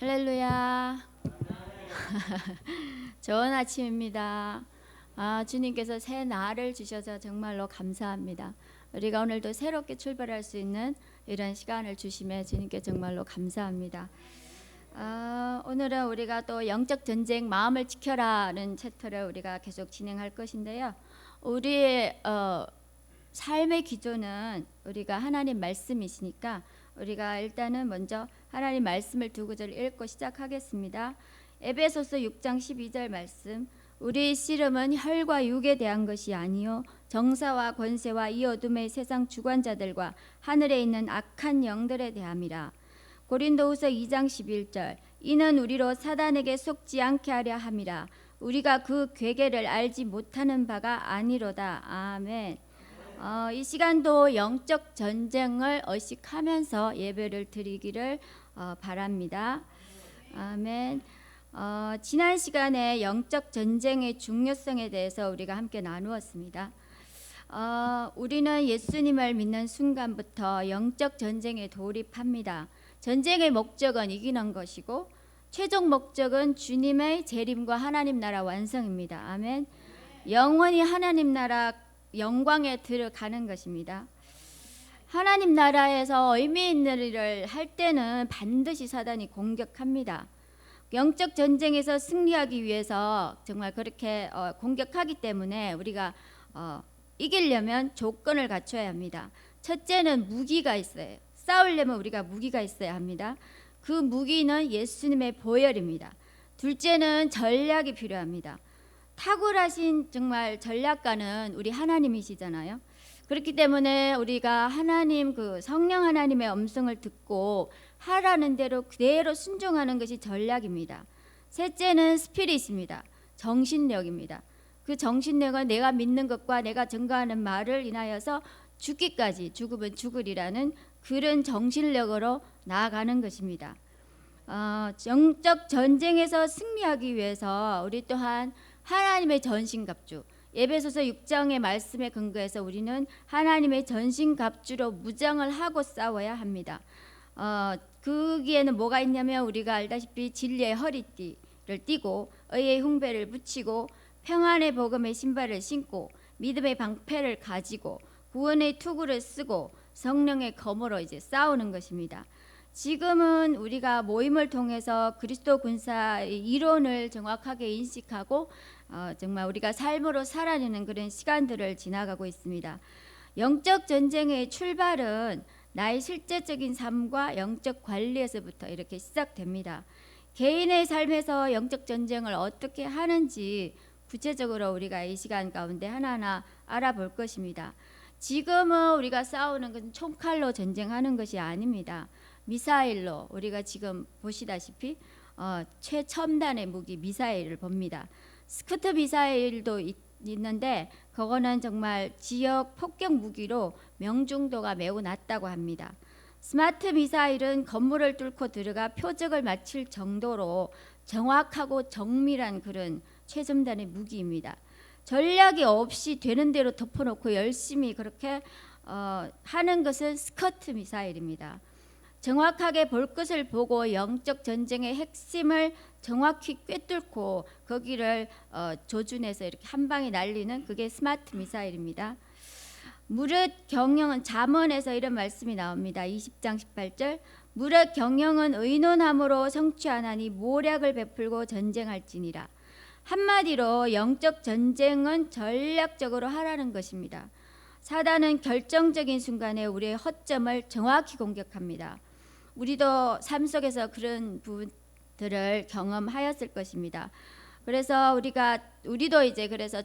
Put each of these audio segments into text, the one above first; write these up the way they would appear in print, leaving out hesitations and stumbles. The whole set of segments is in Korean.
할렐루야. 좋은 아침입니다. 주님께서 새 날을 주셔서 정말로 감사합니다. 우리가 오늘도 새롭게 출발할 수 있는 이런 시간을 주심에 주님께 정말로 감사합니다. 오늘은 우리가 또 영적 전쟁 마음을 지켜라는 챕터를 우리가 계속 진행할 것인데요. 우리의 삶의 기조는 우리가 하나님 말씀이시니까 우리가 일단은 먼저 하나님 말씀을 두 구절 읽고 시작하겠습니다. 에베소서 6장 12절 말씀. 우리 씨름은 혈과 육에 대한 것이 아니요 정사와 권세와 이 어둠의 세상 주관자들과 하늘에 있는 악한 영들에 대함이라. 고린도후서 2장 11절. 이는 우리로 사단에게 속지 않게 하려 함이라. 우리가 그 괴계를 알지 못하는 바가 아니로다. 아멘. 이 시간도 영적 전쟁을 의식하면서 예배를 드리기를 바랍니다. 아멘. 지난 시간에 영적 전쟁의 중요성에 대해서 우리가 함께 나누었습니다. 우리는 예수님을 믿는 순간부터 영적 전쟁에 돌입합니다. 전쟁의 목적은 이기는 것이고 최종 목적은 주님의 재림과 하나님 나라 완성입니다. 아멘. 영원히 하나님 나라 영광에 들어가는 것입니다. 하나님 나라에서 의미 있는 일을 할 때는 반드시 사단이 공격합니다. 영적 전쟁에서 승리하기 위해서 정말 그렇게 공격하기 때문에 우리가 이기려면 조건을 갖춰야 합니다. 첫째는 무기가 있어요. 싸우려면 우리가 무기가 있어야 합니다. 그 무기는 예수님의 보혈입니다. 둘째는 전략이 필요합니다. 탁월하신 정말 전략가는 우리 하나님이시잖아요. 그렇기 때문에 우리가 하나님 성령 하나님의 음성을 듣고 하라는 대로 그대로 순종하는 것이 전략입니다. 셋째는 스피릿입니다. 정신력입니다. 그 정신력은 내가 믿는 것과 내가 증거하는 말을 인하여서 죽기까지 죽으면 죽으리라는 그런 정신력으로 나아가는 것입니다. 영적 전쟁에서 승리하기 위해서 우리 또한 하나님의 전신갑주, 에베소서 6장의 말씀에 근거해서 우리는 하나님의 전신갑주로 무장을 하고 싸워야 합니다. 거기에는 뭐가 있냐면 우리가 알다시피 진리의 허리띠를 띠고 의의 흉배를 붙이고 평안의 복음의 신발을 신고 믿음의 방패를 가지고 구원의 투구를 쓰고 성령의 검으로 이제 싸우는 것입니다. 지금은 우리가 모임을 통해서 그리스도 군사의 이론을 정확하게 인식하고 정말 우리가 삶으로 살아내는 그런 시간들을 지나가고 있습니다. 영적 전쟁의 출발은 나의 실제적인 삶과 영적 관리에서부터 이렇게 시작됩니다. 개인의 삶에서 영적 전쟁을 어떻게 하는지 구체적으로 우리가 이 시간 가운데 하나하나 알아볼 것입니다. 지금은 우리가 싸우는 것은 총칼로 전쟁하는 것이 아닙니다. 미사일로 우리가 지금 보시다시피 최첨단의 무기 미사일을 봅니다. 스커트 미사일도 있는데 그거는 정말 지역 폭격 무기로 명중도가 매우 낮다고 합니다. 스마트 미사일은 건물을 뚫고 들어가 표적을 맞출 정도로 정확하고 정밀한 그런 최첨단의 무기입니다. 전략이 없이 되는 대로 덮어놓고 열심히 그렇게 하는 것은 스커트 미사일입니다. 정확하게 볼 것을 보고 영적 전쟁의 핵심을 정확히 꿰뚫고 거기를 조준해서 이렇게 한 방에 날리는 그게 스마트 미사일입니다. 무릇 경영은 잠언에서 이런 말씀이 나옵니다. 20장 18절. 무릇 경영은 의논함으로 성취하나니 모략을 베풀고 전쟁할지니라. 한마디로 영적 전쟁은 전략적으로 하라는 것입니다. 사단은 결정적인 순간에 우리의 허점을 정확히 공격합니다. 우리도 삶 속에서 그런 부분들을 경험하였을 것입니다. 그래서 우리도 이제 그래서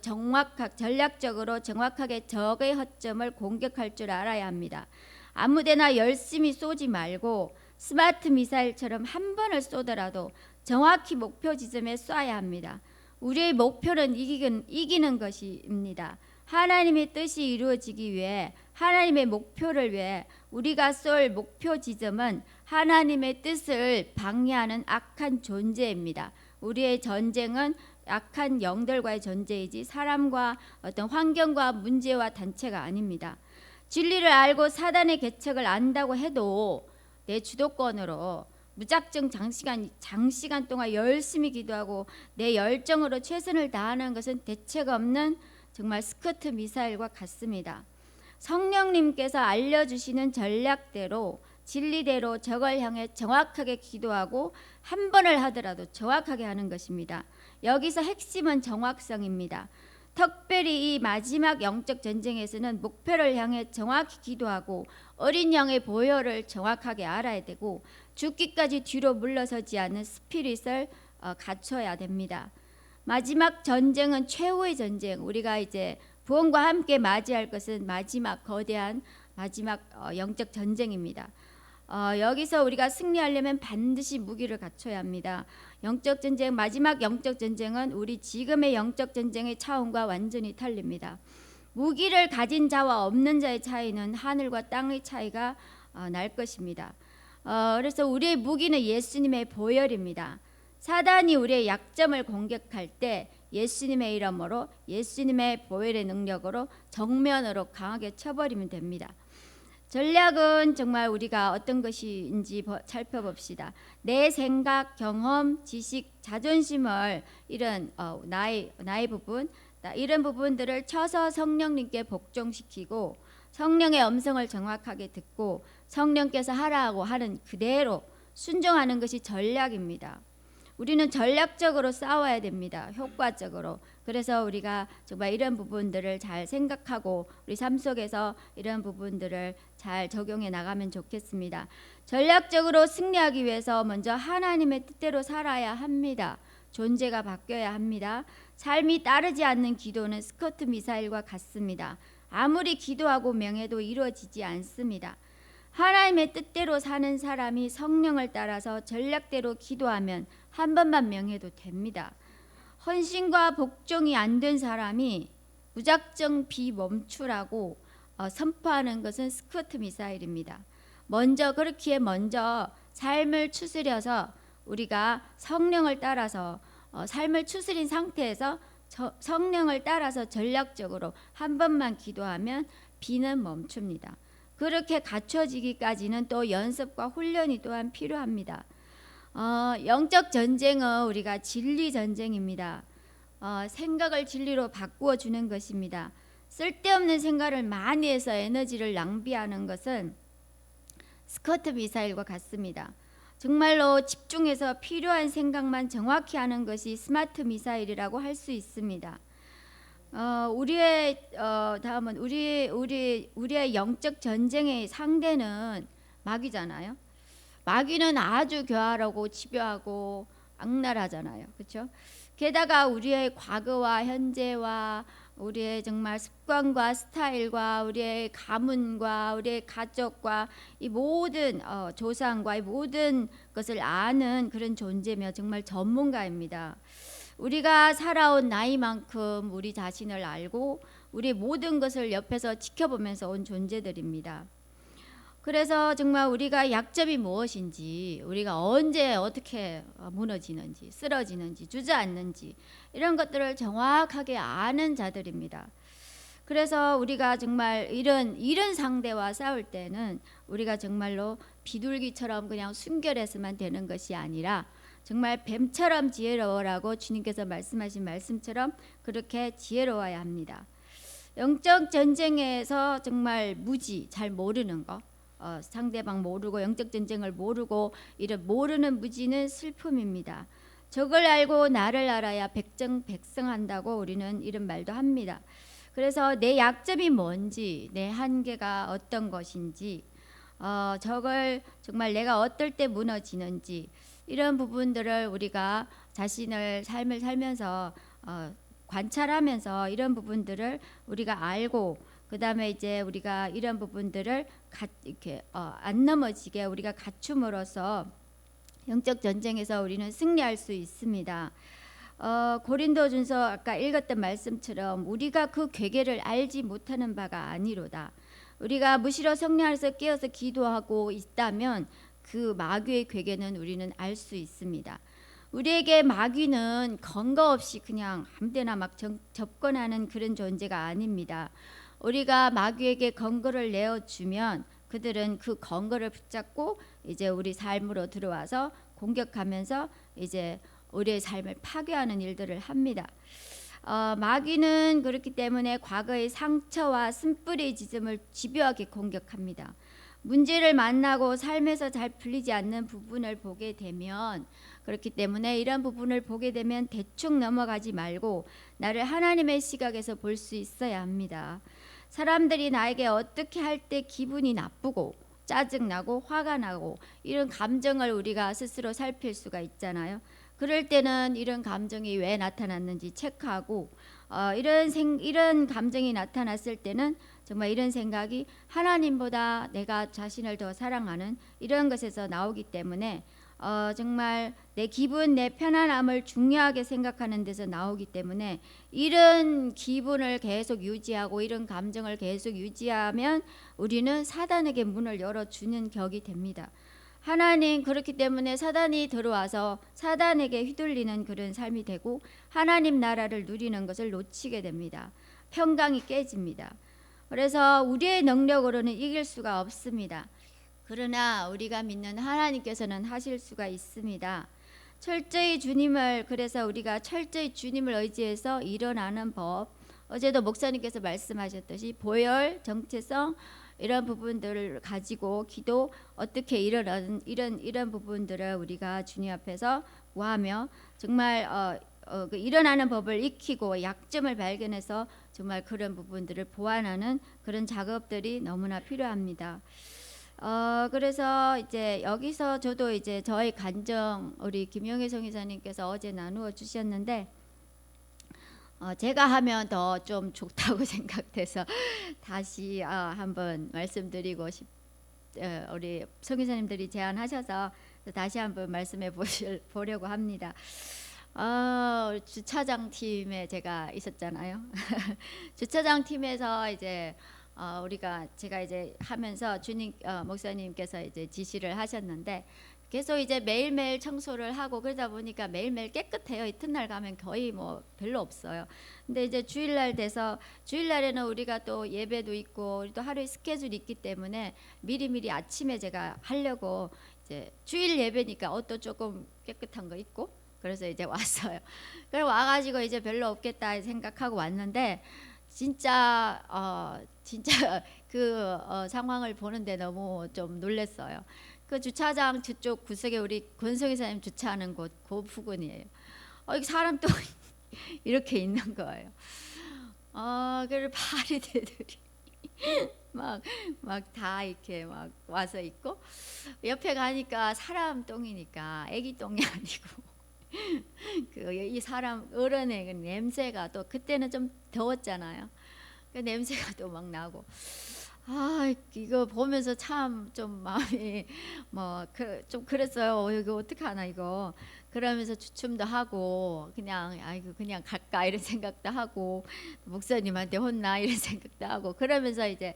전략적으로 정확하게 적의 허점을 공격할 줄 알아야 합니다. 아무데나 열심히 쏘지 말고 스마트 미사일처럼 한 번을 쏘더라도 정확히 목표 지점에 쏴야 합니다. 우리의 목표는 이기는 것입니다. 하나님의 뜻이 이루어지기 위해 하나님의 목표를 위해 우리가 쏠 목표 지점은 하나님의 뜻을 방해하는 악한 존재입니다. 우리의 전쟁은 악한 영들과의 전쟁이지 사람과 어떤 환경과 문제와 단체가 아닙니다. 진리를 알고 사단의 계책을 안다고 해도 내 주도권으로 무작정 장시간 동안 열심히 기도하고 내 열정으로 최선을 다하는 것은 대책 없는 정말 스커트 미사일과 같습니다. 성령님께서 알려주시는 전략대로 진리대로 적을 향해 정확하게 기도하고 한 번을 하더라도 정확하게 하는 것입니다. 여기서 핵심은 정확성입니다. 특별히 이 마지막 영적 전쟁에서는 목표를 향해 정확히 기도하고 어린 양의 보혈을 정확하게 알아야 되고 죽기까지 뒤로 물러서지 않는 스피릿을 갖춰야 됩니다. 마지막 전쟁은 최후의 전쟁, 우리가 이제 부흥과 함께 맞이할 것은 마지막 거대한 마지막 영적 전쟁입니다. 여기서 우리가 승리하려면 반드시 무기를 갖춰야 합니다. 영적 전쟁, 마지막 영적 전쟁은 우리 지금의 영적 전쟁의 차원과 완전히 틀립니다. 무기를 가진 자와 없는 자의 차이는 하늘과 땅의 차이가 날 것입니다. 그래서 우리의 무기는 예수님의 보혈입니다. 사단이 우리의 약점을 공격할 때 예수님의 이름으로 예수님의 보혈의 능력으로 정면으로 강하게 쳐버리면 됩니다. 전략은 정말 우리가 어떤 것인지 살펴봅시다. 내 생각, 경험, 지식, 자존심을 이런 나의 부분, 이런 부분들을 쳐서 성령님께 복종시키고 성령의 음성을 정확하게 듣고 성령께서 하라고 하는 그대로 순종하는 것이 전략입니다. 우리는 전략적으로 싸워야 됩니다. 효과적으로. 그래서 우리가 정말 이런 부분들을 잘 생각하고 우리 삶 속에서 이런 부분들을 잘 적용해 나가면 좋겠습니다. 전략적으로 승리하기 위해서 먼저 하나님의 뜻대로 살아야 합니다. 존재가 바뀌어야 합니다. 삶이 따르지 않는 기도는 스커트 미사일과 같습니다. 아무리 기도하고 명해도 이루어지지 않습니다. 하나님의 뜻대로 사는 사람이 성령을 따라서 전략대로 기도하면 한 번만 명해도 됩니다. 헌신과 복종이 안 된 사람이 무작정 비멈추라고 선포하는 것은 스커트 미사일입니다. 그렇기에 먼저 삶을 추스려서 우리가 성령을 따라서 삶을 추스린 상태에서 성령을 따라서 전략적으로 한 번만 기도하면 비는 멈춥니다. 그렇게 갖춰지기까지는 또 연습과 훈련이 또한 필요합니다. 영적 전쟁은 우리가 진리 전쟁입니다. 생각을 진리로 바꾸어 주는 것입니다. 쓸데없는 생각을 많이 해서 에너지를 낭비하는 것은 스커트 미사일과 같습니다. 정말로 집중해서 필요한 생각만 정확히 하는 것이 스마트 미사일이라고 할 수 있습니다. 다음은 우리의 영적 전쟁의 상대는 마귀잖아요. 마귀는 아주 교활하고 집요하고 악랄하잖아요. 그렇죠? 게다가 우리의 과거와 현재와 우리의 정말 습관과 스타일과 우리의 가문과 우리의 가족과 이 모든 조상과 이 모든 것을 아는 그런 존재며 정말 전문가입니다. 우리가 살아온 나이만큼 우리 자신을 알고 우리 모든 것을 옆에서 지켜보면서 온 존재들입니다. 그래서 정말 우리가 약점이 무엇인지, 우리가 언제 어떻게 무너지는지, 쓰러지는지, 주저앉는지 이런 것들을 정확하게 아는 자들입니다. 그래서 우리가 정말 이런 상대와 싸울 때는 우리가 정말로 비둘기처럼 그냥 순결해서만 되는 것이 아니라 정말 뱀처럼 지혜로워라고 주님께서 말씀하신 말씀처럼 그렇게 지혜로워야 합니다. 영적 전쟁에서 정말 잘 모르는 거, 상대방 모르고 영적 전쟁을 모르고 이런 모르는 무지는 슬픔입니다. 적을 알고 나를 알아야 백정백승한다고 우리는 이런 말도 합니다. 그래서 내 약점이 뭔지, 내 한계가 어떤 것인지, 적을 정말 내가 어떨 때 무너지는지 이런 부분들을 우리가 자신을 삶을 살면서 관찰하면서 이런 부분들을 우리가 알고 그다음에 이제 우리가 이런 부분들을 이렇게 안 넘어지게 우리가 갖춤으로써 영적 전쟁에서 우리는 승리할 수 있습니다. 고린도전서 아까 읽었던 말씀처럼 우리가 그 괴계를 알지 못하는 바가 아니로다. 우리가 무시로 성령 안에서 깨어서 기도하고 있다면 그 마귀의 괴계는 우리는 알 수 있습니다. 우리에게 마귀는 근거 없이 그냥 아무데나 막 접근하는 그런 존재가 아닙니다. 우리가 마귀에게 근거를 내어주면 그들은 그 건거를 붙잡고 이제 우리 삶으로 들어와서 공격하면서 이제 우리의 삶을 파괴하는 일들을 합니다. 마귀는 그렇기 때문에 과거의 상처와 쓴뿌리 지점을 집요하게 공격합니다. 문제를 만나고 삶에서 잘 풀리지 않는 부분을 보게 되면, 그렇기 때문에 이런 부분을 보게 되면 대충 넘어가지 말고 나를 하나님의 시각에서 볼 수 있어야 합니다. 사람들이 나에게 어떻게 할 때 기분이 나쁘고 짜증나고 화가 나고 이런 감정을 우리가 스스로 살필 수가 있잖아요. 그럴 때는 이런 감정이 왜 나타났는지 체크하고 이런 감정이 나타났을 때는 정말 이런 생각이 하나님보다 내가 자신을 더 사랑하는 이런 것에서 나오기 때문에 정말 내 기분, 내 편안함을 중요하게 생각하는 데서 나오기 때문에 이런 기분을 계속 유지하고 이런 감정을 계속 유지하면 우리는 사단에게 문을 열어주는 격이 됩니다. 하나님, 그렇기 때문에 사단이 들어와서 사단에게 휘둘리는 그런 삶이 되고 하나님 나라를 누리는 것을 놓치게 됩니다. 평강이 깨집니다. 그래서 우리의 능력으로는 이길 수가 없습니다. 그러나 우리가 믿는 하나님께서는 하실 수가 있습니다. 철저히 주님을, 그래서 우리가 철저히 주님을 의지해서 일어나는 법, 어제도 목사님께서 말씀하셨듯이 보혈, 정체성 이런 부분들을 가지고 기도 어떻게 일어나는 이런 부분들을 우리가 주님 앞에서 구하며 정말 그 일어나는 법을 익히고 약점을 발견해서 정말 그런 부분들을 보완하는 그런 작업들이 너무나 필요합니다. 그래서 이제 여기서 저도 이제 저의 간정 우리 김영애 성의사님께서 어제 나누어 주셨는데 제가 하면 더 좀 좋다고 생각돼서 다시 한번 말씀드리고 우리 성의사님들이 제안하셔서 다시 한번 말씀해 보려고 합니다. 주차장 팀에 제가 있었잖아요. 주차장 팀에서 이제 제가 이제 하면서 주님 목사님께서 이제 지시를 하셨는데 계속 이제 매일매일 청소를 하고 그러다 보니까 매일매일 깨끗해요. 이튿날 가면 거의 뭐 별로 없어요. 근데 이제 주일날 돼서 주일날에는 우리가 또 예배도 있고 또 하루에 스케줄이 있기 때문에 미리미리 아침에 제가 하려고 이제 주일 예배니까 옷도 조금 깨끗한 거 입고 그래서 이제 왔어요. 그래 와가지고 이제 별로 없겠다 생각하고 왔는데 진짜 그 상황을 보는데 너무 좀 놀랐어요. 그 주차장 저쪽 구석에 우리 권성희사님 주차하는 곳 그 부근이에요. 이 사람 또 이렇게 있는 거예요. 그걸 파리새들이 막 다 이렇게 막 와서 있고 옆에 가니까 사람 똥이니까 애기 똥이 아니고 이 사람 어른의 그 냄새가 또 그때는 좀 더웠잖아요. 그 냄새가 또 막 나고 이거 보면서 참 좀 마음이 좀 그랬어요. 이거 어떻게 하나 이거 그러면서 주춤도 하고 그냥 그냥 갈까 이런 생각도 하고 목사님한테 혼나 이런 생각도 하고 그러면서 이제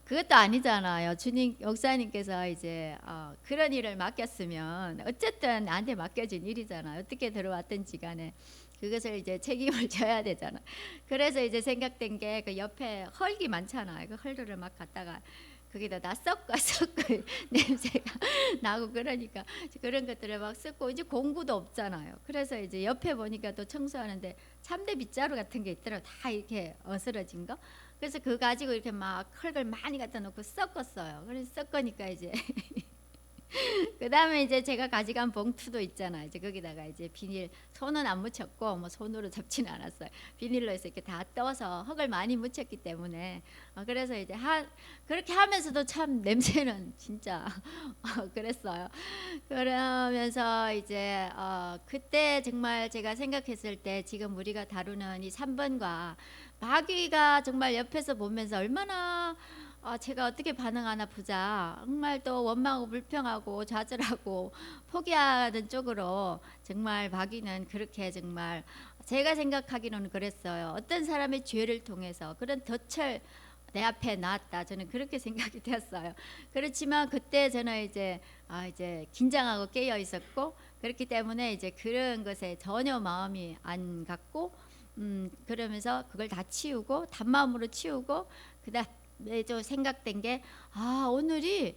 그것도 아니잖아요. 주님 목사님께서 이제 그런 일을 맡겼으면 어쨌든 나한테 맡겨진 일이잖아요. 어떻게 들어왔든지 간에 그것을 이제 책임을 져야 되잖아. 그래서 이제 생각된 게 그 옆에 헐기 많잖아요. 그 헐들을 막 갖다가 거기다 다 섞어 냄새가 나고 그러니까 그런 것들을 막 섞고 이제 공구도 없잖아요. 그래서 이제 옆에 보니까 또 청소하는데 참대 빗자루 같은 게 있더라고. 다 이렇게 어스러진 거. 그래서 그거 가지고 이렇게 막 흙을 많이 갖다 놓고 섞었어요. 그래서 섞으니까 이제 그 다음에 이제 제가 가져간 봉투도 있잖아요. 이제 거기다가 이제 비닐 손은 안 묻혔고 뭐 손으로 잡지는 않았어요. 비닐로 해서 이렇게 다 떠서 흙을 많이 묻혔기 때문에 그래서 이제 그렇게 하면서도 참 냄새는 진짜 그랬어요. 그러면서 이제 그때 정말 제가 생각했을 때 지금 우리가 다루는 이 3번과 마귀가 정말 옆에서 보면서 얼마나 제가 어떻게 반응하나 보자. 정말 또 원망하고 불평하고 좌절하고 포기하는 쪽으로 정말 마귀는 그렇게 정말 제가 생각하기로는 그랬어요. 어떤 사람의 죄를 통해서 그런 덫을 내 앞에 놨다. 저는 그렇게 생각이 되었어요. 그렇지만 그때 저는 이제 긴장하고 깨어 있었고 그렇기 때문에 이제 그런 것에 전혀 마음이 안 갔고 그러면서 그걸 다 치우고 단마음으로 치우고 매주 생각된 게 오늘이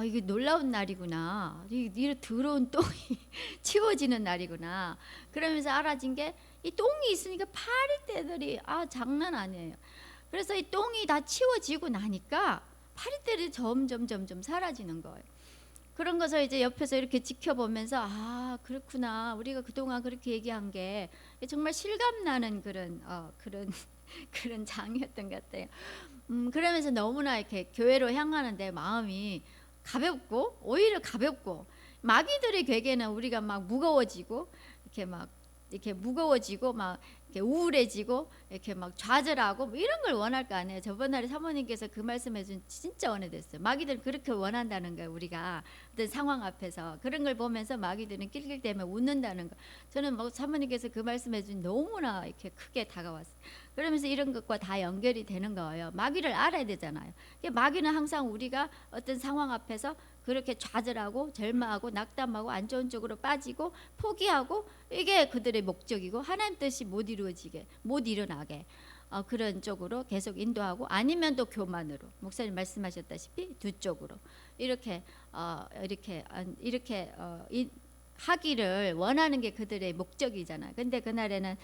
이게 놀라운 날이구나. 이 더러운 똥이 치워지는 날이구나. 그러면서 알아진 게 이 똥이 있으니까 파리떼들이 장난 아니에요. 그래서 이 똥이 다 치워지고 나니까 파리떼들이 점점 사라지는 거예요. 그런 것을 이제 옆에서 이렇게 지켜보면서 그렇구나. 우리가 그동안 그렇게 얘기한 게 정말 실감나는 그런 그런 장이었던 것 같아요. 그러면서 너무나 이렇게 교회로 향하는데 마음이 가볍고 오히려 가볍고 마귀들의 괴계는 우리가 막 무거워지고 이렇게 무거워지고 막 이렇게 우울해지고 이렇게 막 좌절하고 뭐 이런 걸 원할 거 아니에요. 저번날에 사모님께서 그 말씀해준 진짜 원해됐어요. 마귀들은 그렇게 원한다는 거예요. 우리가 어떤 상황 앞에서 그런 걸 보면서 마귀들은 낄낄대며 웃는다는 거. 저는 뭐 사모님께서 그 말씀해준 너무나 이렇게 크게 다가왔어요. 그러면서 이런 것과 다 연결이 되는 거예요. 마귀를 알아야 되잖아요. 마귀는 항상 우리가 어떤 상황 앞에서 그렇게 좌절하고 절망하고 낙담하고 안 좋은 쪽으로 빠지고 포기하고 이게 그들의 목적이고 하나님 뜻이 못 이루어지게 못 일어나게 그런 쪽으로 계속 인도하고 아니면 또 교만으로 목사님 말씀하셨다시피 두 쪽으로 이렇게 하기를 원하는 게 그들의 목적이잖아요. 근데 그날에는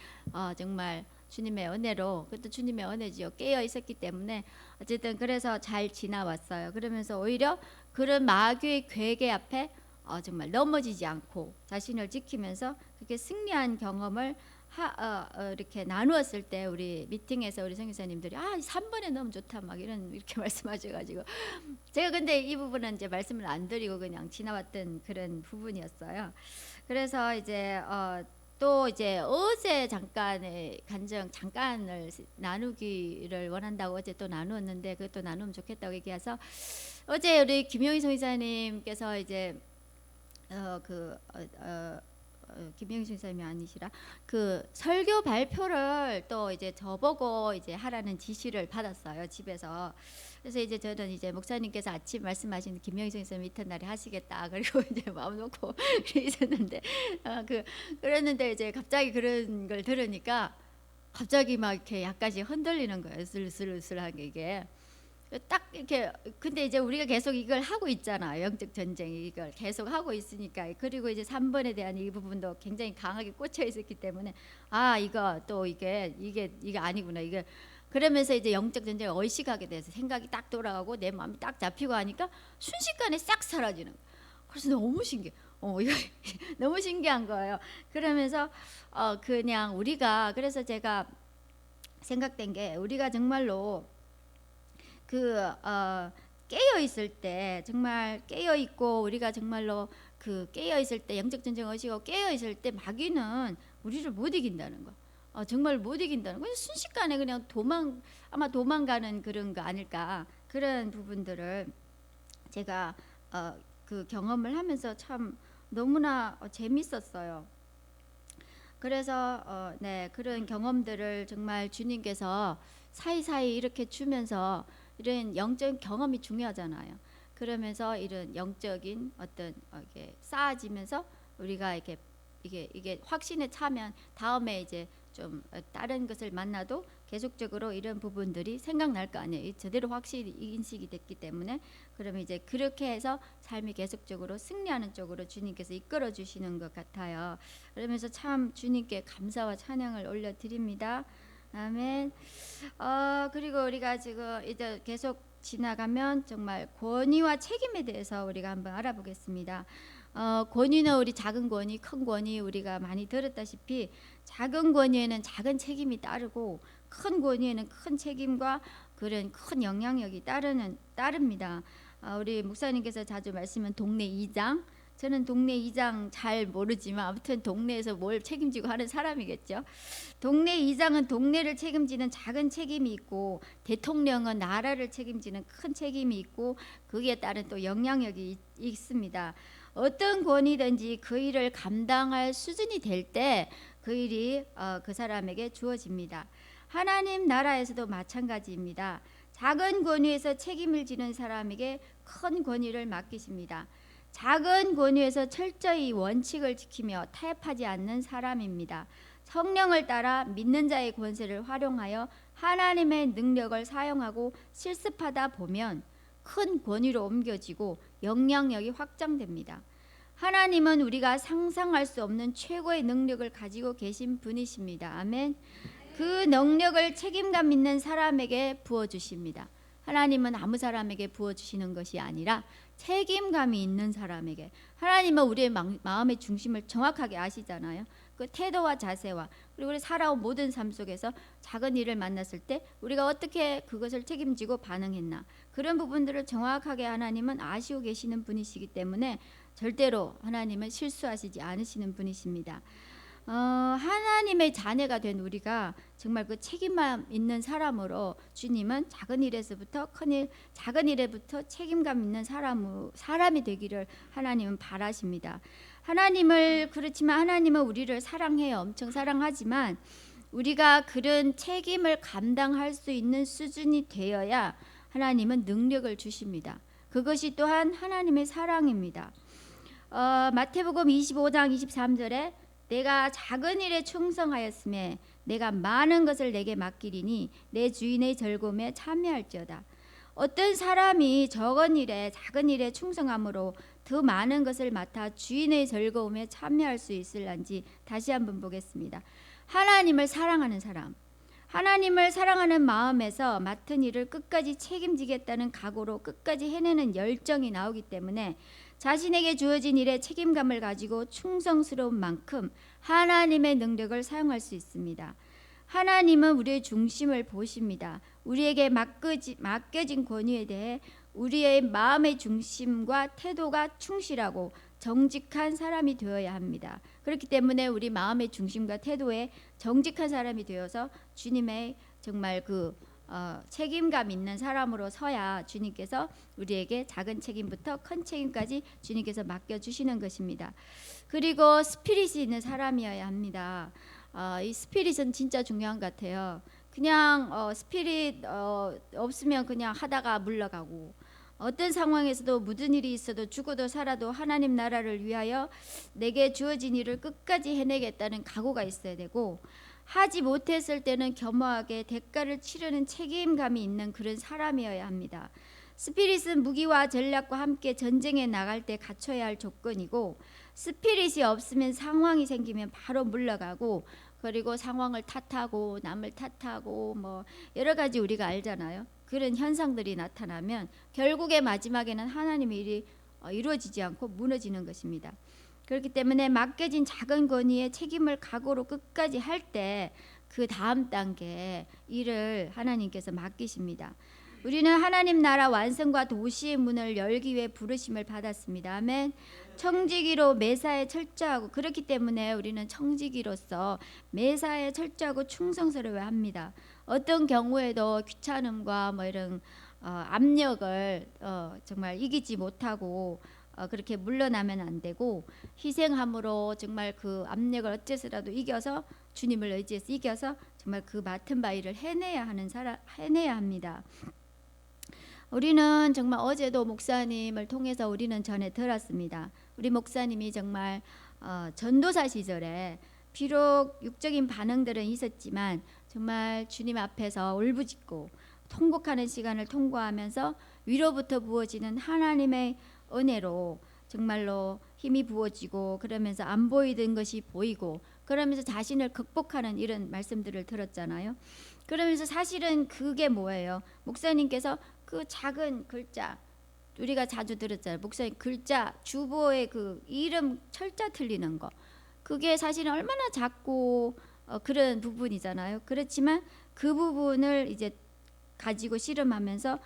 정말 주님의 은혜로 그것도 주님의 은혜지요. 깨어 있었기 때문에 어쨌든 그래서 잘 지나왔어요. 그러면서 오히려 그런 마귀의 괴계 앞에 정말 넘어지지 않고 자신을 지키면서 그렇게 승리한 경험을 이렇게 나누었을 때 우리 미팅에서 우리 선교사님들이 3번에 너무 좋다 막 이렇게 말씀하셔가지고 제가 근데 이 부분은 이제 말씀을 안 드리고 그냥 지나왔던 그런 부분이었어요. 그래서 이제 또 이제 어제 잠깐의 간증 잠깐을 나누기를 원한다고 어제 또 나누었는데 그것도 나누면 좋겠다고 얘기해서 어제 우리 김용희 선교사님께서 이제 김영희 선생님이 아니시라 그 설교 발표를 또 이제 저보고 이제 하라는 지시를 받았어요, 집에서. 그래서 이제 저는 이제 목사님께서 아침 말씀하신 김영희 선생님 이튿날에 하시겠다 그리고 이제 마음 놓고 있었는데 그랬는데 이제 갑자기 그런 걸 들으니까 갑자기 막 이렇게 약간씩 흔들리는 거예요. 슬슬슬하게 이게. 딱 이렇게 근데 이제 우리가 계속 이걸 하고 있잖아요. 영적 전쟁 이걸 계속 하고 있으니까. 그리고 이제 3번에 대한 이 부분도 굉장히 강하게 꽂혀 있었기 때문에 이거 또 이게 아니구나. 이게 그러면서 이제 영적 전쟁에 의식하게 돼서 생각이 딱 돌아가고 내 마음이 딱 잡히고 하니까 순식간에 싹 사라지는 거예요. 그래서 너무 신기해. 이거 너무 신기한 거예요. 그러면서 그냥 우리가 그래서 제가 생각된 게 우리가 정말로 깨어 있을 때 정말 깨어 있고 우리가 정말로 깨어 있을 때 영적 전쟁 의식하고 깨어 있을 때 마귀는 우리를 못 이긴다는 거. 정말 못 이긴다는 거. 순식간에 그냥 아마 도망가는 그런 거 아닐까. 그런 부분들을 제가 그 경험을 하면서 참 너무나 재밌었어요. 그래서 그런 경험들을 정말 주님께서 사이사이 이렇게 주면서 이런 영적 경험이 중요하잖아요. 그러면서 이런 영적인 어떤 이게 쌓아지면서 우리가 이게 확신에 차면 다음에 이제 좀 다른 것을 만나도 계속적으로 이런 부분들이 생각날 거 아니에요. 제대로 확실히 인식이 됐기 때문에 그러면 이제 그렇게 해서 삶이 계속적으로 승리하는 쪽으로 주님께서 이끌어 주시는 것 같아요. 그러면서 참 주님께 감사와 찬양을 올려드립니다. 아멘. 그리고 우리가 지금 이제 계속 지나가면 정말 권위와 책임에 대해서 우리가 한번 알아보겠습니다. 권위는 우리 작은 권위, 큰 권위 우리가 많이 들었다시피 작은 권위에는 작은 책임이 따르고 큰 권위에는 큰 책임과 그런 큰 영향력이 따릅니다. 우리 목사님께서 자주 말씀은 동네 이장. 저는 동네 이장 잘 모르지만 아무튼 동네에서 뭘 책임지고 하는 사람이겠죠. 동네 이장은 동네를 책임지는 작은 책임이 있고 대통령은 나라를 책임지는 큰 책임이 있고 거기에 따른 또 영향력이 있습니다. 어떤 권위든지 그 일을 감당할 수준이 될 때 그 일이 그 사람에게 주어집니다. 하나님 나라에서도 마찬가지입니다. 작은 권위에서 책임을 지는 사람에게 큰 권위를 맡기십니다. 작은 권위에서 철저히 원칙을 지키며 타협하지 않는 사람입니다. 성령을 따라 믿는 자의 권세를 활용하여 하나님의 능력을 사용하고 실습하다 보면 큰 권위로 옮겨지고 영향력이 확장됩니다. 하나님은 우리가 상상할 수 없는 최고의 능력을 가지고 계신 분이십니다. 아멘. 그 능력을 책임감 있는 사람에게 부어주십니다. 하나님은 아무 사람에게 부어주시는 것이 아니라 책임감이 있는 사람에게. 하나님은 우리의 마음의 중심을 정확하게 아시잖아요. 그 태도와 자세와 그리고 우리 살아온 모든 삶 속에서 작은 일을 만났을 때 우리가 어떻게 그것을 책임지고 반응했나, 그런 부분들을 정확하게 하나님은 아시고 계시는 분이시기 때문에 절대로 하나님은 실수하시지 않으시는 분이십니다. 하나님의 자녀가 된 우리가 정말 그 책임감 있는 사람으로 주님은 작은 일에서부터 큰일, 작은 일에부터 책임감 있는 사람이 되기를 하나님은 바라십니다. 그렇지만 하나님은 우리를 사랑해요. 엄청 사랑하지만 우리가 그런 책임을 감당할 수 있는 수준이 되어야 하나님은 능력을 주십니다. 그것이 또한 하나님의 사랑입니다. 마태복음 25장 23절에 내가 작은 일에 충성하였음에 내가 많은 것을 내게 맡기리니 내 주인의 즐거움에 참여할지어다. 어떤 사람이 작은 일에 충성함으로 더 많은 것을 맡아 주인의 즐거움에 참여할 수 있을런지 다시 한번 보겠습니다. 하나님을 사랑하는 사람, 하나님을 사랑하는 마음에서 맡은 일을 끝까지 책임지겠다는 각오로 끝까지 해내는 열정이 나오기 때문에 자신에게 주어진 일에 책임감을 가지고 충성스러운 만큼 하나님의 능력을 사용할 수 있습니다. 하나님은 우리의 중심을 보십니다. 우리에게 맡겨진 권위에 대해 우리의 마음의 중심과 태도가 충실하고 정직한 사람이 되어야 합니다. 그렇기 때문에 우리 마음의 중심과 태도에 정직한 사람이 되어서 주님의 정말 책임감 있는 사람으로 서야 주님께서 우리에게 작은 책임부터 큰 책임까지 주님께서 맡겨주시는 것입니다. 그리고 스피릿이 있는 사람이어야 합니다. 이 스피릿은 진짜 중요한 것 같아요. 그냥 스피릿 없으면 그냥 하다가 물러가고, 어떤 상황에서도 무슨 일이 있어도 죽어도 살아도 하나님 나라를 위하여 내게 주어진 일을 끝까지 해내겠다는 각오가 있어야 되고, 하지 못했을 때는 겸허하게 대가를 치르는 책임감이 있는 그런 사람이어야 합니다. 스피릿은 무기와 전략과 함께 전쟁에 나갈 때 갖춰야 할 조건이고, 스피릿이 없으면 상황이 생기면 바로 물러가고, 그리고 상황을 탓하고 남을 탓하고 여러 가지 우리가 알잖아요. 그런 현상들이 나타나면 결국에 마지막에는 하나님의 일이 이루어지지 않고 무너지는 것입니다. 그렇기 때문에 맡겨진 작은 권위의 책임을 각오로 끝까지 할 때 그 다음 단계 일을 하나님께서 맡기십니다. 우리는 하나님 나라 완성과 도시의 문을 열기 위해 부르심을 받았습니다. 아멘. 청지기로 매사에 철저하고, 그렇기 때문에 우리는 청지기로서 매사에 철저하고 충성스러워야 합니다. 어떤 경우에도 귀찮음과 이런 압력을 정말 이기지 못하고 그렇게 물러나면 안 되고, 희생함으로 정말 그 압력을 어째서라도 이겨서, 주님을 의지해서 이겨서 정말 그 맡은 바 일을 해내야 합니다. 우리는 정말 어제도 목사님을 통해서 우리는 전해 들었습니다. 우리 목사님이 정말 전도사 시절에 비록 육적인 반응들은 있었지만 정말 주님 앞에서 울부짖고 통곡하는 시간을 통과하면서 위로부터 부어지는 하나님의 은혜로 정말로 힘이 부어지고, 그러면서 안 보이던 것이 보이고, 그러면서 자신을 극복하는 이런 말씀들을 들었잖아요. 그러면서 사실은 그게 뭐예요? 목사님께서 그 작은 글자, 우리가 자주 들었잖아요. 목사님 글자 주보의 그 이름 철자 틀리는 거, 그게 사실은 얼마나 작고 그런 부분이잖아요. 그렇지만 그 부분을 이제 가지고 씨름하면서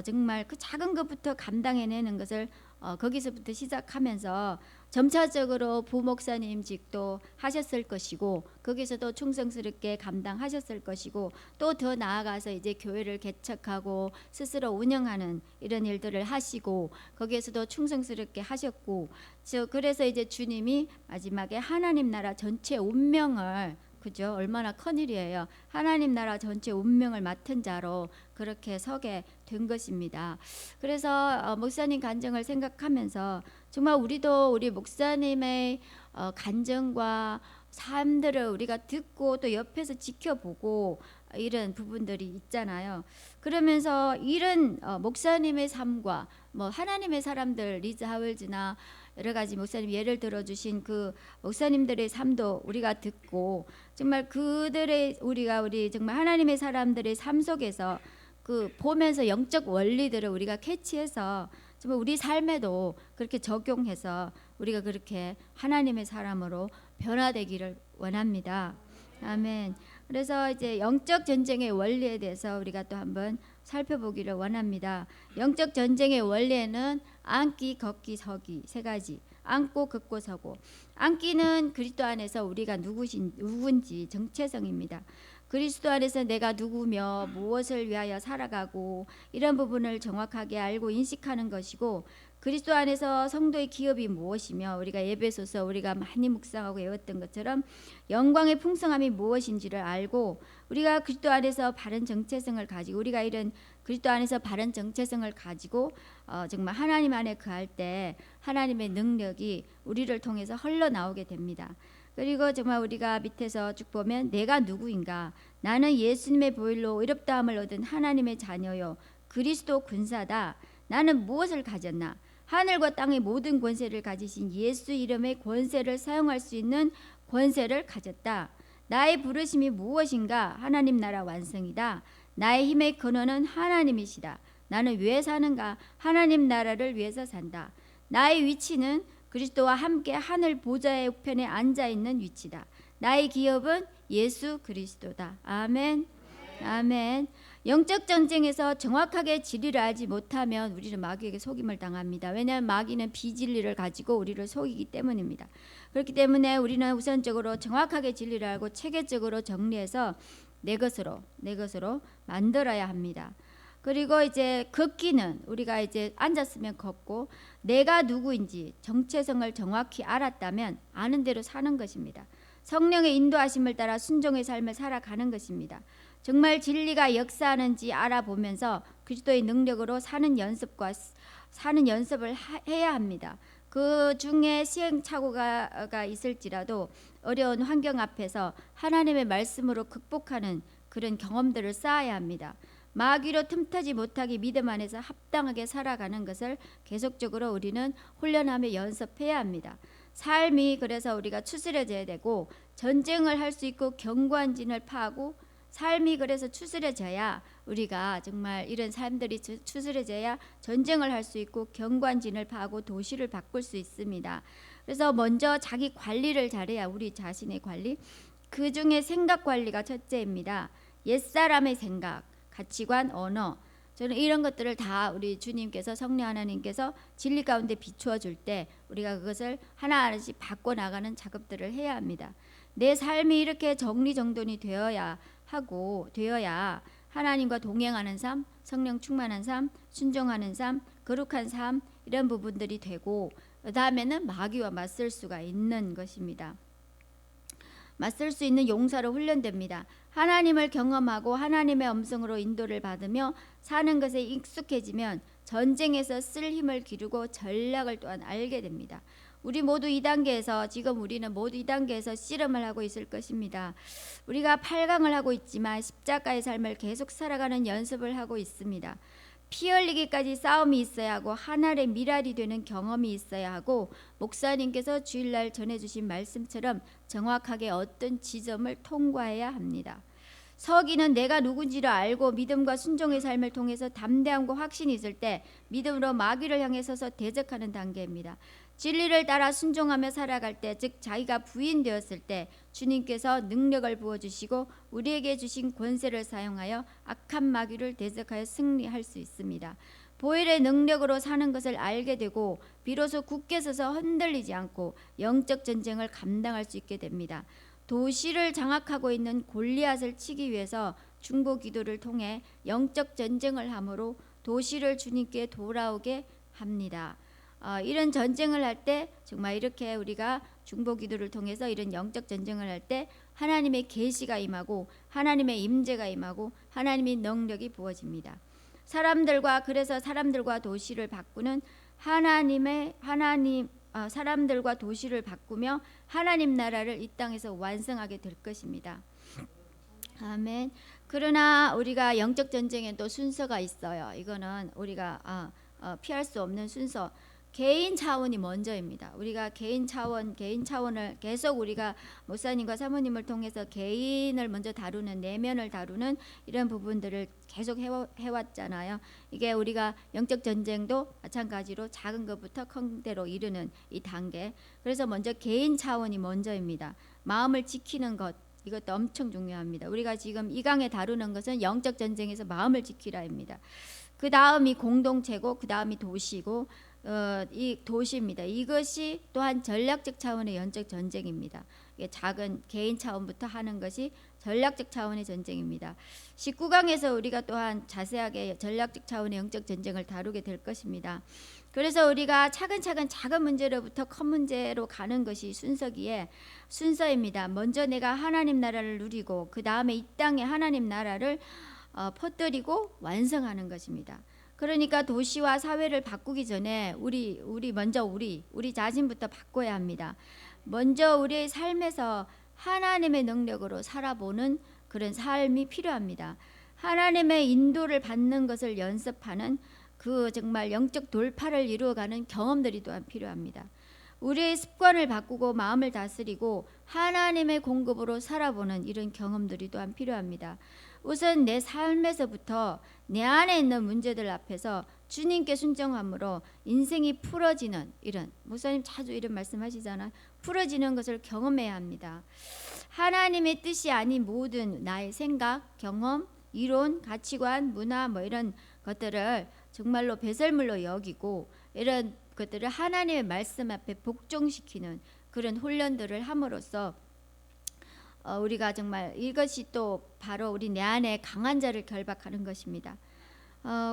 정말 그 작은 것부터 감당해내는 것을 거기서부터 시작하면서 점차적으로 부목사님직도 하셨을 것이고, 거기서도 충성스럽게 감당하셨을 것이고, 또 더 나아가서 이제 교회를 개척하고 스스로 운영하는 이런 일들을 하시고, 거기에서도 충성스럽게 하셨고, 그래서 이제 주님이 마지막에 하나님 나라 전체 운명을, 그죠? 얼마나 큰일이에요. 하나님 나라 전체 운명을 맡은 자로 그렇게 서게 된 것입니다. 그래서 목사님 간증을 생각하면서 정말 우리도 우리 목사님의 간증과 삶들을 우리가 듣고 또 옆에서 지켜보고 이런 부분들이 있잖아요. 그러면서 이런 목사님의 삶과 뭐 하나님의 사람들 리즈 하월즈나 여러 가지 목사님 예를 들어주신 그 목사님들의 삶도 우리가 듣고 정말 그들의 우리 정말 하나님의 사람들의 삶 속에서 그 보면서 영적 원리들을 우리가 캐치해서 정말 우리 삶에도 그렇게 적용해서 우리가 그렇게 하나님의 사람으로 변화되기를 원합니다. 아멘. 그래서 이제 영적 전쟁의 원리에 대해서 우리가 또 한번 살펴보기를 원합니다. 영적 전쟁의 원리에는 앉기, 걷기, 서기 세 가지. 앉고 걷고 서고. 앉기는 그리스도 안에서 우리가 누군지 정체성입니다. 그리스도 안에서 내가 누구며 무엇을 위하여 살아가고 이런 부분을 정확하게 알고 인식하는 것이고, 그리스도 안에서 성도의 기업이 무엇이며 우리가 예배소서 우리가 많이 묵상하고 외웠던 것처럼 영광의 풍성함이 무엇인지를 알고 우리가 그리스도 안에서 바른 정체성을 가지고 우리가 이런 그리스도 안에서 바른 정체성을 가지고 정말 하나님 안에 거할 때 하나님의 능력이 우리를 통해서 흘러나오게 됩니다. 그리고 정말 우리가 밑에서 쭉 보면 내가 누구인가? 나는 예수님의 보혈로 의롭다함을 얻은 하나님의 자녀요 그리스도 군사다. 나는 무엇을 가졌나? 하늘과 땅의 모든 권세를 가지신 예수 이름의 권세를 사용할 수 있는 권세를 가졌다. 나의 부르심이 무엇인가? 하나님 나라 완성이다. 나의 힘의 근원은 하나님이시다. 나는 왜 사는가? 하나님 나라를 위해서 산다. 나의 위치는 그리스도와 함께 하늘 보좌의 우편에 앉아 있는 위치다. 나의 기업은 예수 그리스도다. 아멘. 아멘. 영적 전쟁에서 정확하게 진리를 알지 못하면 우리는 마귀에게 속임을 당합니다. 왜냐하면 마귀는 비진리를 가지고 우리를 속이기 때문입니다. 그렇기 때문에 우리는 우선적으로 정확하게 진리를 알고 체계적으로 정리해서 내 것으로 만들어야 합니다. 그리고 이제 걷기는 우리가 이제 앉았으면 걷고 내가 누구인지 정체성을 정확히 알았다면 아는 대로 사는 것입니다. 성령의 인도하심을 따라 순종의 삶을 살아가는 것입니다. 정말 진리가 역사하는지 알아보면서 그리스도의 능력으로 사는 연습을 해야 합니다. 그 중에 시행착오가 있을지라도 어려운 환경 앞에서 하나님의 말씀으로 극복하는 그런 경험들을 쌓아야 합니다. 마귀로 틈타지 못하게 믿음 안에서 합당하게 살아가는 것을 계속적으로 우리는 훈련하며 연습해야 합니다. 삶이 그래서 우리가 추스려져야 되고 전쟁을 할 수 있고 견고한 진을 파고 삶이 그래서 추스려져야 우리가 정말 이런 삶들이 추스려져야 전쟁을 할 수 있고 견고한 진을 파고 도시를 바꿀 수 있습니다. 그래서 먼저 자기 관리를 잘해야 우리 자신의 관리, 그 중에 생각 관리가 첫째입니다. 옛사람의 생각, 가치관, 언어, 저는 이런 것들을 다 우리 주님께서 성령 하나님께서 진리 가운데 비추어 줄 때 우리가 그것을 하나하나씩 바꿔나가는 작업들을 해야 합니다. 내 삶이 이렇게 정리정돈이 되어야 하나님과 동행하는 삶, 성령 충만한 삶, 순종하는 삶, 거룩한 삶 이런 부분들이 되고 그 다음에는 마귀와 맞설 수가 있는 것입니다. 맞설 수 있는 용사로 훈련됩니다. 하나님을 경험하고 하나님의 음성으로 인도를 받으며 사는 것에 익숙해지면 전쟁에서 쓸 힘을 기르고 전략을 또한 알게 됩니다. 우리 모두 이 단계에서 지금 우리는 모두 이 단계에서 씨름을 하고 있을 것입니다. 우리가 8강을 하고 있지만 십자가의 삶을 계속 살아가는 연습을 하고 있습니다. 피 흘리기까지 싸움이 있어야 하고 하늘의 미랄이 되는 경험이 있어야 하고 목사님께서 주일날 전해주신 말씀처럼 정확하게 어떤 지점을 통과해야 합니다. 서기는 내가 누군지를 알고 믿음과 순종의 삶을 통해서 담대함과 확신이 있을 때 믿음으로 마귀를 향해 서서 대적하는 단계입니다. 진리를 따라 순종하며 살아갈 때, 즉 자기가 부인되었을 때 주님께서 능력을 부어주시고 우리에게 주신 권세를 사용하여 악한 마귀를 대적하여 승리할 수 있습니다. 보혈의 능력으로 사는 것을 알게 되고 비로소 굳게 서서 흔들리지 않고 영적 전쟁을 감당할 수 있게 됩니다. 도시를 장악하고 있는 골리앗을 치기 위해서 중보 기도를 통해 영적 전쟁을 함으로 도시를 주님께 돌아오게 합니다. 이런 전쟁을 할 때 정말 이렇게 우리가 중보 기도를 통해서 이런 영적 전쟁을 할 때 하나님의 계시가 임하고 하나님의 임재가 임하고 하나님의 능력이 부어집니다. 사람들과 도시를 바꾸는 하나님의 사람들과 도시를 바꾸며 하나님 나라를 이 땅에서 완성하게 될 것입니다. 아멘. 그러나 우리가 영적 전쟁에 또 순서가 있어요. 이거는 우리가 피할 수 없는 순서. 개인 차원이 먼저입니다. 우리가 개인 차원을 계속 우리가 목사님과 사모님을 통해서 개인을 먼저 다루는, 내면을 다루는 이런 부분들을 계속 해왔잖아요. 이게 우리가 영적 전쟁도 마찬가지로 작은 것부터 큰 데로 이르는 이 단계. 그래서 먼저 개인 차원이 먼저입니다. 마음을 지키는 것, 이것도 엄청 중요합니다. 우리가 지금 이 강에 다루는 것은 영적 전쟁에서 마음을 지키라입니다. 그 다음이 공동체고, 그 다음이 도시고, 이 도시입니다. 이것이 또한 전략적 차원의 영적 전쟁입니다. 작은 개인 차원부터 하는 것이 전략적 차원의 전쟁입니다. 19강에서 우리가 또한 자세하게 전략적 차원의 영적 전쟁을 다루게 될 것입니다. 그래서 우리가 차근차근 작은 문제로부터 큰 문제로 가는 것이 순서입니다. 먼저 내가 하나님 나라를 누리고 그 다음에 이 땅에 하나님 나라를 퍼뜨리고 완성하는 것입니다. 그러니까 도시와 사회를 바꾸기 전에 우리 자신부터 바꿔야 합니다. 먼저 우리의 삶에서 하나님의 능력으로 살아보는 그런 삶이 필요합니다. 하나님의 인도를 받는 것을 연습하는 그 정말 영적 돌파를 이루어가는 경험들이 또한 필요합니다. 우리의 습관을 바꾸고 마음을 다스리고 하나님의 공급으로 살아보는 이런 경험들이 또한 필요합니다. 우선 내 삶에서부터 내 안에 있는 문제들 앞에서 주님께 순종함으로 인생이 풀어지는, 이런 목사님 자주 이런 말씀하시잖아요. 풀어지는 것을 경험해야 합니다. 하나님의 뜻이 아닌 모든 나의 생각, 경험, 이론, 가치관, 문화 이런 것들을 정말로 배설물로 여기고 이런 것들을 하나님의 말씀 앞에 복종시키는 그런 훈련들을 함으로써 우리가 정말 이것이 또 바로 우리 내 안에 강한 자를 결박하는 것입니다.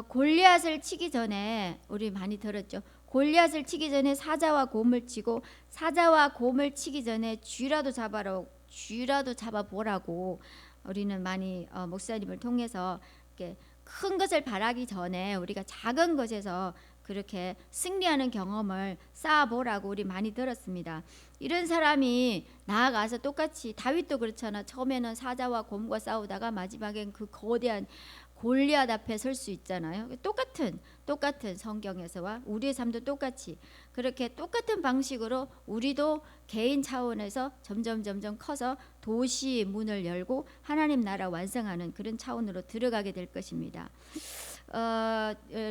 골리앗을 치기 전에 우리 많이 들었죠. 골리앗을 치기 전에 사자와 곰을 치고 사자와 곰을 치기 전에 쥐라도 잡아보라고 우리는 많이 목사님을 통해서 이렇게 큰 것을 바라기 전에 우리가 작은 것에서 그렇게 승리하는 경험을 쌓아보라고 우리 많이 들었습니다. 이런 사람이 나아가서 똑같이 다윗도 그렇잖아. 처음에는 사자와 곰과 싸우다가 마지막엔 그 거대한 골리앗 앞에 설 수 있잖아요. 똑같은 성경에서와 우리의 삶도 똑같이 그렇게 똑같은 방식으로 우리도 개인 차원에서 점점 커서 도시 문을 열고 하나님 나라 완성하는 그런 차원으로 들어가게 될 것입니다.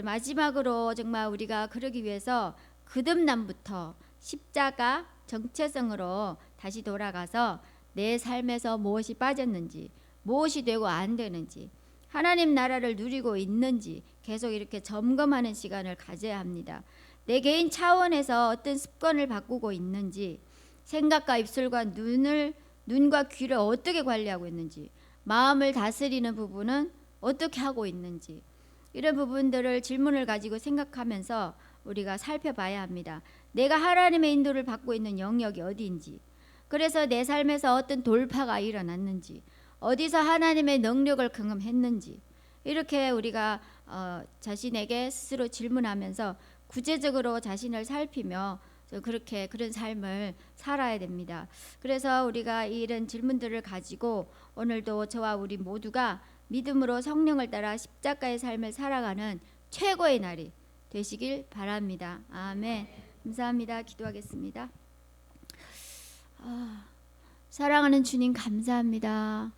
마지막으로 정말 우리가 그러기 위해서 거듭남부터 십자가 정체성으로 다시 돌아가서 내 삶에서 무엇이 빠졌는지, 무엇이 되고 안 되는지, 하나님 나라를 누리고 있는지 계속 이렇게 점검하는 시간을 가져야 합니다. 내 개인 차원에서 어떤 습관을 바꾸고 있는지, 생각과 입술과 눈과 귀를 어떻게 관리하고 있는지, 마음을 다스리는 부분은 어떻게 하고 있는지, 이런 부분들을 질문을 가지고 생각하면서 우리가 살펴봐야 합니다. 내가 하나님의 인도를 받고 있는 영역이 어디인지, 그래서 내 삶에서 어떤 돌파가 일어났는지, 어디서 하나님의 능력을 경험했는지, 이렇게 우리가 자신에게 스스로 질문하면서 구체적으로 자신을 살피며 그런 삶을 살아야 됩니다. 그래서 우리가 이런 질문들을 가지고 오늘도 저와 우리 모두가 믿음으로 성령을 따라 십자가의 삶을 살아가는 최고의 날이 되시길 바랍니다. 아멘. 감사합니다. 기도하겠습니다. 사랑하는 주님 감사합니다.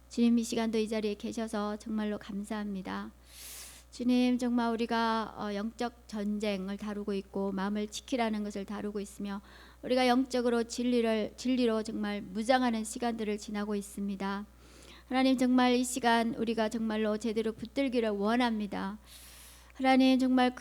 주님 이 시간도 이 자리에 계셔서 정말로 감사합니다. 주님 정말 우리가 영적 전쟁을 다루고 있고 마음을 지키라는 것을 다루고 있으며 우리가 영적으로 진리로 정말 무장하는 시간들을 지나고 있습니다. 하나님 정말 이 시간 우리가 정말로 제대로 붙들기를 원합니다. 하나님 정말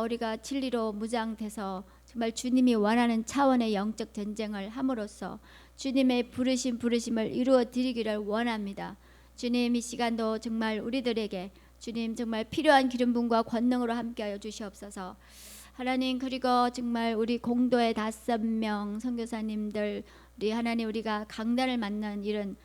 우리가 진리로 무장돼서 정말 주님이 원하는 차원의 영적 전쟁을 함으로써 주님의 부르심을 이루어 드리기를 원합니다. 주님 이 시간도 정말 우리들에게 주님 정말 필요한 기름 부음과 권능으로 함께하여 주시옵소서. 하나님 그리고 정말 우리 공도의 5명 선교사님들 우리 하나님 우리가 강단을 맡는 이런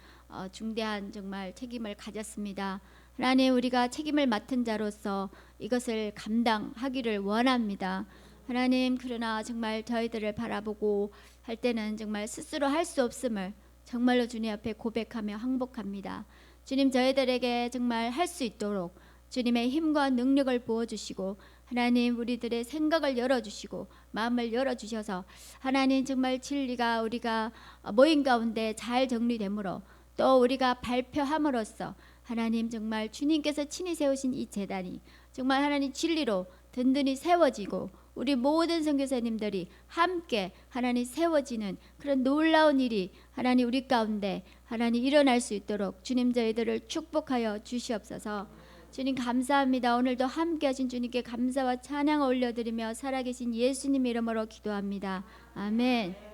중대한 정말 책임을 가졌습니다. 하나님 우리가 책임을 맡은 자로서 이것을 감당하기를 원합니다. 하나님, 그러나 정말 저희들을 바라보고 할 때는 정말 스스로 할 수 없음을 정말로 주님 앞에 고백하며 항복합니다. 주님, 저희들에게 정말 할 수 있도록 주님의 힘과 능력을 부어주시고 하나님, 우리들의 생각을 열어주시고 마음을 열어주셔서 하나님, 정말 진리가 우리가 모임 가운데 잘 정리되므로 또 우리가 발표함으로써 하나님, 정말 주님께서 친히 세우신 이 제단이 정말 하나님 진리로 든든히 세워지고 우리 모든 선교사님들이 함께 하나님 세워지는 그런 놀라운 일이 하나님 우리 가운데 하나님 일어날 수 있도록 주님, 저희들을 축복하여 주시옵소서. 주님, 감사합니다. 오늘도 함께 하신 주님께 감사와 찬양 올려드리며 살아계신 예수님 이름으로 기도합니다. 아멘.